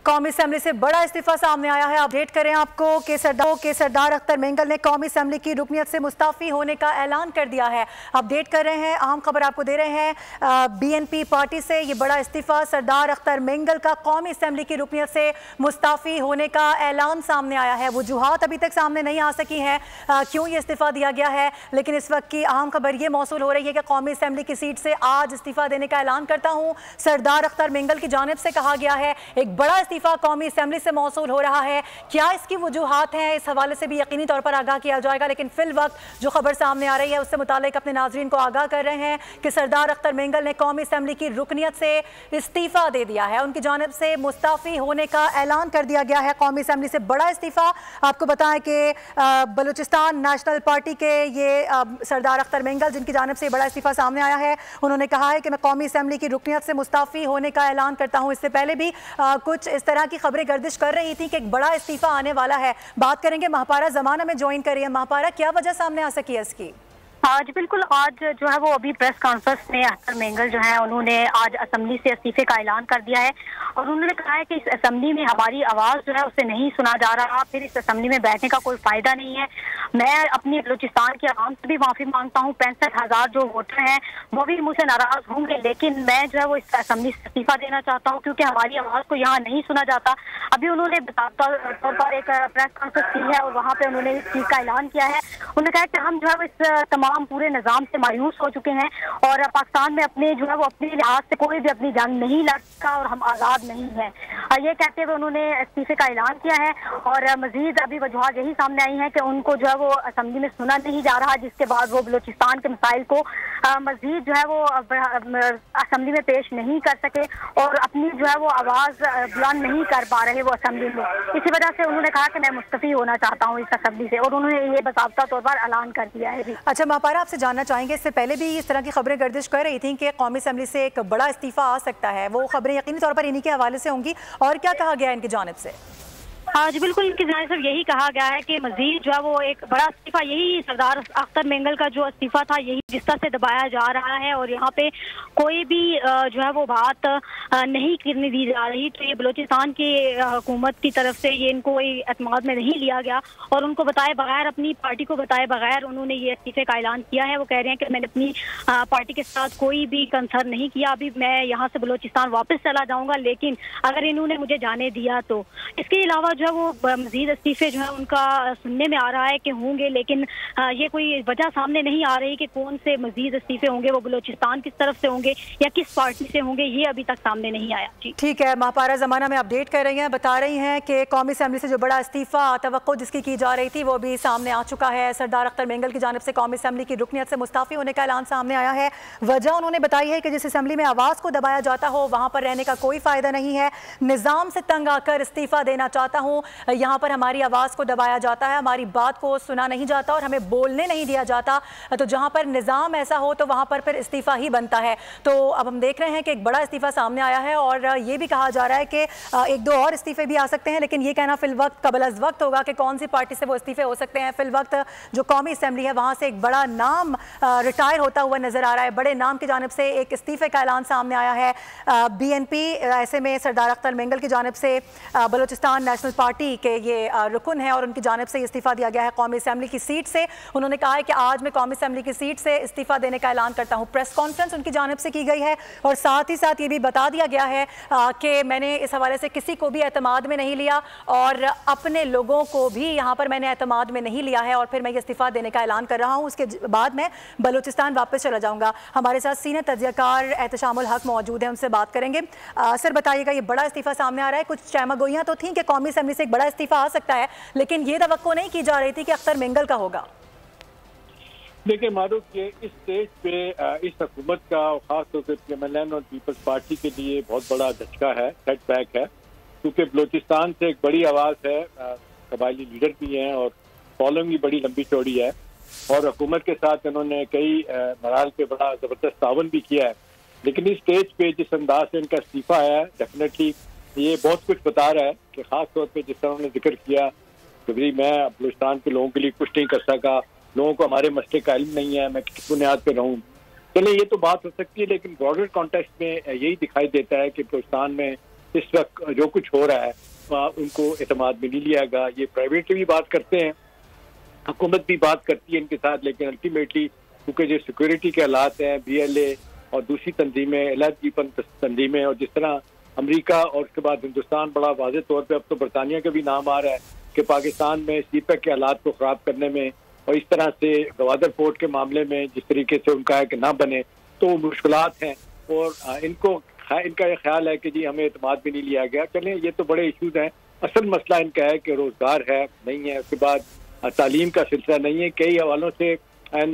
कौमी असेंबली से बड़ा इस्तीफा सामने आया है। अपडेट करें आपको कि सरदार अख्तर मेंगल ने कौमी असेंबली की रुकनियत से मुस्ताफी होने का ऐलान कर दिया है। अपडेट कर रहे हैं, अहम खबर आपको दे रहे हैं बीएनपी पार्टी से। ये बड़ा इस्तीफा सरदार अख्तर मेंगल का कौमी असेंबली की रुकनियत से मुस्ताफी होने का ऐलान सामने आया है। वजूहात अभी तक सामने नहीं आ सकी हैं क्यों ये इस्तीफा दिया गया है, लेकिन इस वक्त की अहम खबर ये मौसूल हो रही है कि कौमी असेंबली की सीट से आज इस्तीफा देने का ऐलान करता हूँ सरदार अख्तर मेंगल की जानिब से कहा गया है। एक बड़ा इस्तीफा कौमी असेंबली से मौसूल हो रहा है। क्या इसकी वजूहात हैं, इस हवाले से भी यकीनी तौर पर आगाह किया जाएगा, लेकिन फिल वक्त जो खबर सामने आ रही है उससे मुतालिक अपने नाजरीन को आगाह कर रहे हैं कि सरदार अख्तर मेंगल ने कौमी असेंबली की रुकनियत से इस्तीफा दे दिया है। उनकी जानिब से मुस्ताफी होने का ऐलान कर दिया गया है। कौमी असेंबली से बड़ा इस्तीफा। आपको बताएं कि बलूचिस्तान नेशनल पार्टी के ये सरदार अख्तर मेंगल, जिनकी जानिब से बड़ा इस्तीफा सामने आया है, उन्होंने कहा है कि मैं कौमी असेंबली की रुकनियत से मुस्ताफी होने का ऐलान करता हूं। इससे पहले भी कुछ इस तरह की खबरें गर्दिश कर रही थी कि एक बड़ा इस्तीफा आने वाला है। बात करेंगे महापारा जमाना में ज्वाइन कर रही है। महापारा, क्या वजह सामने आ सकी है इसकी? आज बिल्कुल, आज जो है वो अभी प्रेस कॉन्फ्रेंस में अख्तर मेंगल जो है उन्होंने आज असेंबली से इस्तीफे का ऐलान कर दिया है और उन्होंने कहा है कि इस असेंबली में हमारी आवाज़ जो है उसे नहीं सुना जा रहा, फिर इस असेंबली में बैठने का कोई फायदा नहीं है। मैं अपनी बलूचिस्तान की आवाम से भी माफ़ी मांगता हूँ। 65,000 जो वोटर हैं वो भी मुझसे नाराज़ होंगे, लेकिन मैं जो है वो इस असेंबली से इस्तीफा देना चाहता हूँ क्योंकि हमारी आवाज़ को यहाँ नहीं सुना जाता। अभी उन्होंने तौर पर एक प्रेस कॉन्फ्रेंस की है और वहाँ पर उन्होंने इस चीज़ का ऐलान किया है। उन्होंने कहा कि हम जो है इस तमाम पूरे निज़ाम से मायूस हो चुके हैं और पाकिस्तान में अपने जो है वो अपने लिहाज से कोई भी अपनी जंग नहीं लड़ता और हम आज़ाद नहीं हैं। ये कहते हुए उन्होंने इस्तीफे का ऐलान किया है और मजीद अभी वजूहात यही सामने आई हैं कि उनको जो है वो असेंबली में सुना नहीं जा रहा, जिसके बाद वो बलूचिस्तान के मसाइल को मजीद जो है वो असेंबली में पेश नहीं कर सके और अपनी जो है वो आवाज़ बुलंद नहीं कर पा रहे वो असेंबली में। इसी वजह से उन्होंने कहा कि मैं मुस्तफ़ी होना चाहता हूँ इस असेंबली से और उन्होंने ये बाकायदा तौर पर ऐलान कर दिया है। अच्छा महापारा, आपसे जानना चाहेंगे, इससे पहले भी इस तरह की खबरें गर्दिश कर रही थी कि कौमी असेंबली से एक बड़ा इस्तीफा आ सकता है। वो खबरें यकीनी तौर पर इन्हीं के हवाले से होंगी, और क्या कहा गया है इनकी जानिब से? आज बिल्कुल इनकी जानिब से यही कहा गया है कि मजीद जो है वो एक बड़ा इस्तीफा, यही सरदार अख्तर मेंगल का जो इस्तीफा था यही जिस तरह से दबाया जा रहा है और यहाँ पे कोई भी जो है वो बात नहीं करने दी जा रही। तो ये बलूचिस्तान की हुकूमत की तरफ से ये इनको कोई एतमाद में नहीं लिया गया और उनको बताए बगैर, अपनी पार्टी को बताए बगैर उन्होंने ये इस्तीफे का ऐलान किया है। वो कह रहे हैं कि मैंने अपनी पार्टी के साथ कोई भी कंसर्न नहीं किया, अभी मैं यहाँ से बलूचिस्तान वापस चला जाऊँगा, लेकिन अगर इन्होंने मुझे जाने दिया तो। इसके अलावा जो है वो मजीद इस्तीफे जो है उनका सुनने में आ रहा है कि होंगे, लेकिन ये कोई वजह सामने नहीं आ रही कि कौन से मजीद इस्तीफे होंगे, वो बलूचिस्तान किस तरफ से होंगे या किस पार्टी से होंगे, ये अभी तक सामने नहीं आया। जी ठीक है, महापारा जमाना में अपडेट कर रही हैं, बता रही हैं कि कौमी असेंबली से जो बड़ा इस्तीफा तवक्को जिसकी की जा रही थी वो भी सामने आ चुका है। सरदार अख्तर मेंगल की जानिब से कौमी असेंबली की रुकनियत से मुस्ताफी होने का ऐलान सामने आया है। वजह उन्होंने बताई है कि जिस असेंबली में आवाज़ को दबाया जाता हो वहाँ पर रहने का कोई फ़ायदा नहीं है। निज़ाम से तंग आकर इस्तीफ़ा देना चाहता हूँ। यहाँ पर हमारी आवाज़ को दबाया जाता है, हमारी बात को सुना नहीं जाता और हमें बोलने नहीं दिया जाता। तो जहाँ पर निज़ाम ऐसा हो तो वहाँ पर फिर इस्तीफ़ा ही बनता है। तो अब हम देख रहे हैं कि एक बड़ा इस्तीफ़ा सामने आया है और ये भी कहा जा रहा है कि एक दो और इस्तीफ़े भी आ सकते हैं, लेकिन ये कहना फिल वक्त कबल अज़ वक्त होगा कि कौन सी पार्टी से वो इस्तीफ़े हो सकते हैं। फिल वक्त जो कौमी असेंबली है वहाँ से एक बड़ा नाम रिटायर होता हुआ नज़र आ रहा है। बड़े नाम की जानिब से एक इस्तीफ़े का ऐलान सामने आया है बीएनपी। ऐसे में सरदार अख्तर मेंगल की जानिब से बलूचिस्तान नेशनल पार्टी के ये रुकन है और उनकी जानिब से इस्तीफ़ा दिया गया है कौमी असेंबली की सीट से। उन्होंने कहा है कि आज मैं कौमी असेंबली की सीट से इस्तीफ़ा देने का ऐलान करता हूँ। प्रेस कॉन्फ्रेंस उनकी जानिब से की गई है और साथ ही साथ ये भी बता दिया गया है कि मैंने इस हवाले से किसी को भी एतमाद में नहीं लिया और अपने लोगों को भी यहाँ पर मैंने एतमाद में नहीं लिया है और फिर मैं ये इस्तीफ़ा देने का ऐलान कर रहा हूँ। उसके बाद मैं बलूचिस्तान वापस चला जाऊँगा। हमारे साथ सीनियर तज्ज़ियाकार एहतशामुल हक मौजूद हैं, उनसे बात करेंगे। सर बताइएगा, ये बड़ा इस्तीफ़ा सामने आ रहा है, कुछ चहमगोइयाँ तो थी कि कौमी असेंबली से एक बड़ा इस्तीफ़ा आ सकता है, लेकिन ये तवक्को नहीं की जा रही थी कि अख्तर मेंगल का होगा। देखिए मारूफ, ये इस स्टेज पे इस हुकूमत का और खासतौर से पीएमएल और पीपल्स पार्टी के लिए बहुत बड़ा झटका है, सेटबैक है, क्योंकि बलूचिस्तान से एक बड़ी आवाज़ है, कबायली लीडर भी हैं और फॉलोइंग भी बड़ी लंबी चौड़ी है और हुकूमत के साथ उन्होंने कई मराल पे बड़ा ज़बरदस्त तावन भी किया है। लेकिन इस स्टेज पे जिस अंदाज से इनका इस्तीफ़ा है, डेफिनेटली ये बहुत कुछ बता रहा है कि ख़ास तौर पे जिस तरह उन्होंने जिक्र किया कि भाई मैं बलूचिस्तान के लोगों के लिए कुछ नहीं कर सका, लोगों को हमारे मसले का इल्म नहीं है, मैं किस बुनियाद पर रहूँ। चलिए ये तो बात हो सकती है, लेकिन ब्रॉडर कॉन्टेक्स्ट में यही दिखाई देता है कि बलूचिस्तान में इस वक्त जो कुछ हो रहा है उनको एतमाद में नहीं लिया गया। ये प्राइवेटली भी बात करते हैं, हुकूमत भी बात करती है इनके साथ, लेकिन अल्टीमेटली क्योंकि जो सिक्योरिटी के हालात हैं, BLA और दूसरी तंजीमें, अलहदगीपन तंजीमें, और जिस तरह अमेरिका और उसके बाद हिंदुस्तान बड़ा वाज़ेह तौर पे, अब तो बरतानिया का भी नाम आ रहा है कि पाकिस्तान में CPEC के हालात को ख़राब करने में और इस तरह से गवादर पोर्ट के मामले में जिस तरीके से उनका है कि ना बने, तो मुश्किलात हैं। और इनका ये ख्याल है कि जी हमें एतमाद भी नहीं लिया गया। चलें, ये तो बड़े इशूज़ हैं। असल मसला इनका है कि रोज़गार है नहीं है, उसके बाद तालीम का सिलसिला नहीं है। कई हवालों से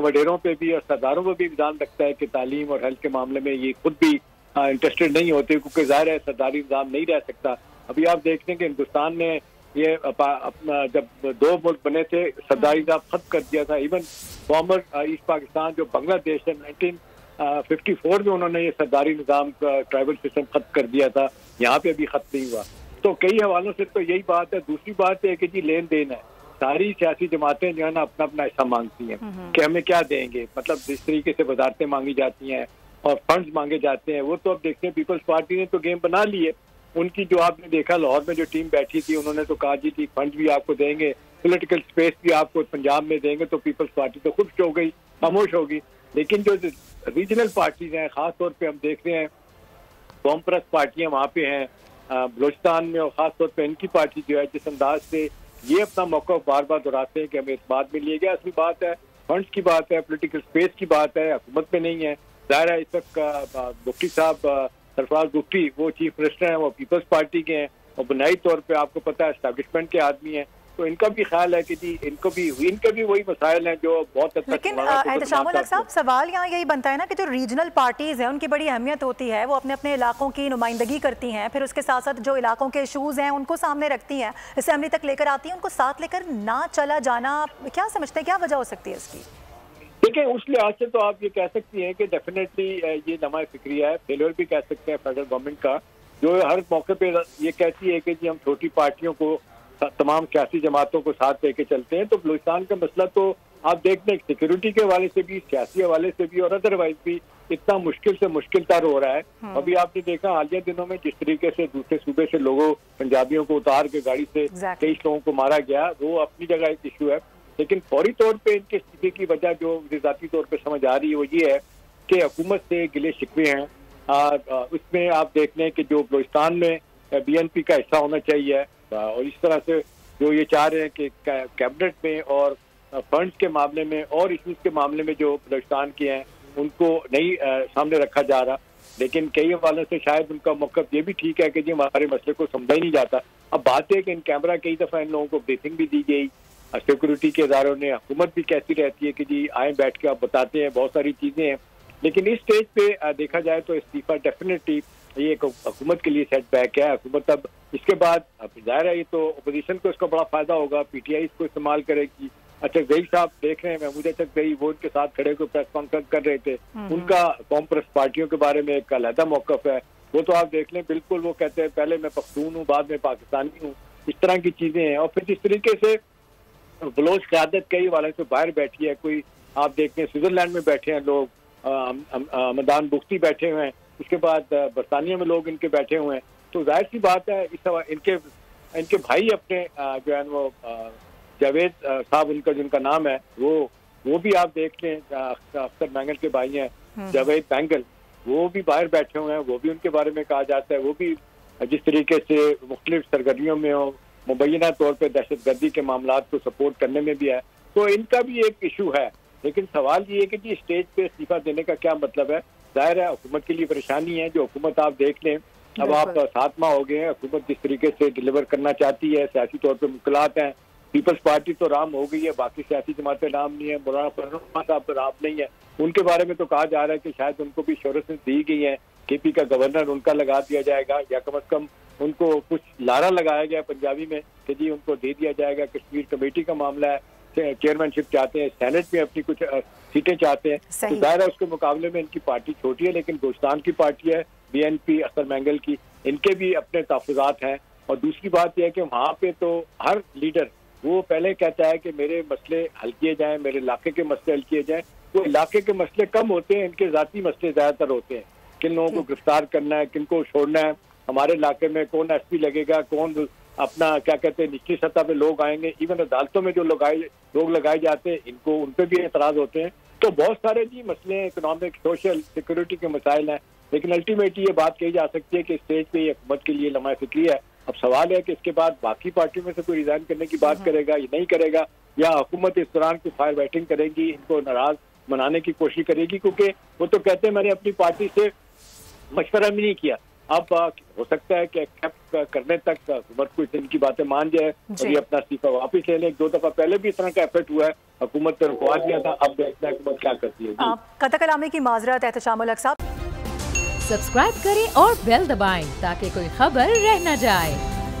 वडेरों पे भी और सरदारों पर भी निज़ाम रखता है कि तालीम और हेल्थ के मामले में ये खुद भी इंटरेस्टेड नहीं होते, क्योंकि ज़ाहिर है सरदारी निज़ाम नहीं रह सकता। अभी आप देख लें कि हिंदुस्तान ने ये अपना जब 2 मुल्क बने थे सरदारी निज़ाम खत्म कर दिया था। इवन फॉर्मर ईस्ट पाकिस्तान जो बांग्लादेश है 1954 में उन्होंने ये सरदारी निज़ाम का ट्राइबल सिस्टम खत्म कर दिया था, यहाँ पे अभी खत्म नहीं हुआ। तो कई हवालों से तो यही बात है। दूसरी बात है कि जी लेन देन है, सारी सियासी जमातें जो है ना अपना अपना हिस्सा मांगती हैं कि हमें क्या देंगे, मतलब जिस तरीके से वजारतें मांगी जाती हैं और फंड्स मांगे जाते हैं, वो तो अब देखते हैं पीपल्स पार्टी ने तो गेम बना ली है। उनकी जो आपने देखा लाहौर में जो टीम बैठी थी, उन्होंने तो कहा जी फंड भी आपको देंगे, पॉलिटिकल स्पेस भी आपको पंजाब में देंगे, तो पीपल्स पार्टी तो खुश हो गई, खामोश होगी। लेकिन जो रीजनल पार्टीज हैं, खास तौर पे हम देख रहे हैं कौम परस्त पार्टियां वहाँ पे हैं बलोचिस्तान में, और खास तौर पे इनकी पार्टी जो है जिस अंदाज से ये अपना मौका बार बार दोहराते हैं कि हमें इस बात में लिए गया, असली बात है फंड्स की बात है, पॉलिटिकल स्पेस की बात है, हुकूमत में नहीं है। ज़ाहिर है इस वक्त बुख्ती साहब सरफराज बुख्ती वो चीफ मिनिस्टर हैं, वो पीपल्स पार्टी के हैं और बुनियादी तौर पे आपको पता है एस्टैब्लिशमेंट के आदमी हैं, तो इनका भी ख्याल है कि जी इनके भी वही मसाइल हैं जो बहुत हद तक। लेकिन एहतशामुल हक साहब, सवाल यहाँ यही बनता है ना कि जो रीजनल पार्टीज हैं उनकी बड़ी अहमियत होती है, वो अपने अपने इलाकों की नुमाइंदगी करती हैं, फिर उसके साथ साथ जो इलाकों के इशूज़ हैं उनको सामने रखती हैं, असेंबली तक लेकर आती हैं, उनको साथ लेकर ना चला जाना, क्या समझते हैं क्या वजह हो सकती है इसकी? देखिए, उस लिहाज से तो आप ये कह सकती हैं कि डेफिनेटली ये नमा फिक्रिया है, फेलियर भी कह सकते हैं फेडरल गवर्नमेंट का, जो हर मौके पे ये कहती है कि जी हम छोटी पार्टियों को, तमाम सियासी जमातों को साथ लेके चलते हैं। तो बलूचिस्तान का मसला तो आप देख लें सिक्योरिटी के हवाले से भी, सियासी हवाले से भी और अदरवाइज भी इतना मुश्किल से मुश्किल तर हो रहा है। अभी आपने देखा हालिया दिनों में जिस तरीके से दूसरे सूबे से लोगों पंजाबियों को उतार के गाड़ी से कई लोगों को मारा गया, वो अपनी जगह एक इशू है। लेकिन फौरी तौर पे इनके इस्तीफे की वजह जो ज़ाती तौर पे समझ आ रही है वो ये है कि हुकूमत से गिले शिकवे हैं। उसमें आप देख लें कि जो बलूचिस्तान में BNP का हिस्सा होना चाहिए, और इस तरह से जो ये चाह रहे हैं कि कैबिनेट में और फंड्स के मामले में और इश्यूज के मामले में जो बलूचिस्तान के हैं उनको नहीं सामने रखा जा रहा। लेकिन कई हवालों से शायद उनका मौक़िफ़ ये भी ठीक है कि जी हमारे मसले को समझा ही नहीं जाता। अब बात है कि इन कैमरा कई दफ़ा इन लोगों को ब्रीफिंग भी दी गई, सिक्योरिटी के इदारों ने, हुकूमत भी कहती रहती है कि जी आए बैठ के आप बताते हैं, बहुत सारी चीज़ें हैं। लेकिन इस स्टेज पे देखा जाए तो इस्तीफा डेफिनेटली ये एक हुकूमत के लिए सेटबैक है। हुकूमत अब इसके बाद जाहिर है ये तो अपोजिशन को इसका बड़ा फायदा होगा, PTI इसको इस्तेमाल करेगी। अचकज़ई साहब देख रहे हैं, महमूद अचकज़ई वो उनके साथ खड़े होकर प्रेस कॉन्फ्रेंस कर रहे थे, उनका कौम परस्त पार्टियों के बारे में एक अलहदा मौक़िफ़ है। वो तो आप देख लें, बिल्कुल वो कहते हैं पहले मैं पख्तून हूँ, बाद में पाकिस्तानी हूँ, इस तरह की चीज़ें हैं। और फिर जिस तरीके से बलोच क़यादत कई वाले से बाहर बैठी है, कोई आप देखते हैं स्विट्ज़रलैंड में बैठे हैं लोग, मदान बुख्ती बैठे हुए हैं, उसके बाद बरतानिया में लोग इनके बैठे हुए हैं। तो जाहिर सी बात है इनके भाई अपने जो है वो जावेद साहब उनका जिनका नाम है वो भी आप देख लें, अख्तर बैंगल के भाई हैं जावेद बैंगल, वो भी बाहर बैठे हुए हैं, वो भी उनके बारे में कहा जाता है, वो भी जिस तरीके से मुख्तलिफ सरगर्मियों में हो, मुबैना तौर पर दहशतगर्दी के मामलात को सपोर्ट करने में भी है। तो इनका भी एक इशू है। लेकिन सवाल ये है कि जी स्टेज पे इस्तीफा देने का क्या मतलब है। जाहिर है हुकूमत के लिए परेशानी है, जो हुकूमत आप देख लें अब आप 7 माह हो गए हैं, हुकूमत जिस तरीके से डिलीवर करना चाहती है, सियासी तौर पर मुश्किलात हैं। पीपल्स पार्टी तो राम हो गई है, बाकी सियासी जमातें राम नहीं है, मौलाना फजल साहब तो राम नहीं है, उनके बारे में तो कहा जा रहा है कि शायद उनको भी शोहरत दी गई है, KP का गवर्नर उनका लगा दिया जाएगा, या कम अज कम उनको कुछ लारा लगाया गया पंजाबी में कि जी उनको दे दिया जाएगा। कश्मीर कमेटी का मामला है, चेयरमैनशिप चाहते हैं, सेनेट में अपनी कुछ सीटें चाहते हैं। तो जाहिर है उसके मुकाबले में इनकी पार्टी छोटी है, लेकिन बलूचिस्तान की पार्टी है BNP अख्तर बैंगल की, इनके भी अपने तहफ़्फ़ुज़ात हैं। और दूसरी बात यह है कि वहाँ पे तो हर लीडर वो पहले कहता है कि मेरे मसले हल किए जाएं, मेरे इलाके के मसले हल किए जाएं। वो इलाके के मसले कम होते हैं, इनके ज़ाती मसले ज़्यादातर होते हैं, किन लोगों को गिरफ्तार करना है, किन को छोड़ना है। हमारे इलाके में कौन एसपी लगेगा, कौन अपना क्या कहते हैं निचली सतह पे लोग आएंगे, इवन अदालतों में जो लोग लगाए जाते हैं इनको उन पे भी एतराज होते हैं। तो बहुत सारे जी मसले इकोनॉमिक, सोशल, सिक्योरिटी के मसाइल हैं, लेकिन अल्टीमेटली ये बात कही जा सकती है कि स्टेज पे ये हुकूमत के लिए लम्हा फिक्री है। अब सवाल है कि इसके बाद बाकी पार्टियों में से कोई रिजाइन करने की बात करेगा या नहीं करेगा, या हुकूमत इस दौरान कोई फायर फाइटिंग करेगी, इनको नाराज मनाने की कोशिश करेगी, क्योंकि वो तो कहते हैं मैंने अपनी पार्टी से मशवरा भी नहीं किया। अब हो सकता है कि एक्सेप्ट करने तक हुकूमत को इनकी बातें मान जाए और ये अपना इस्तीफा वापस ले लें। एक दो दफा पहले भी इस तरह का एफर्ट हुआ है, हुकूमत ने रुकवा दिया था, अब देखना है हुकूमत क्या करती है। कतल कलामी की माजरत एहतशामुल हक साहब। सब्सक्राइब करें और बेल दबाएं ताकि कोई खबर रह न जाए।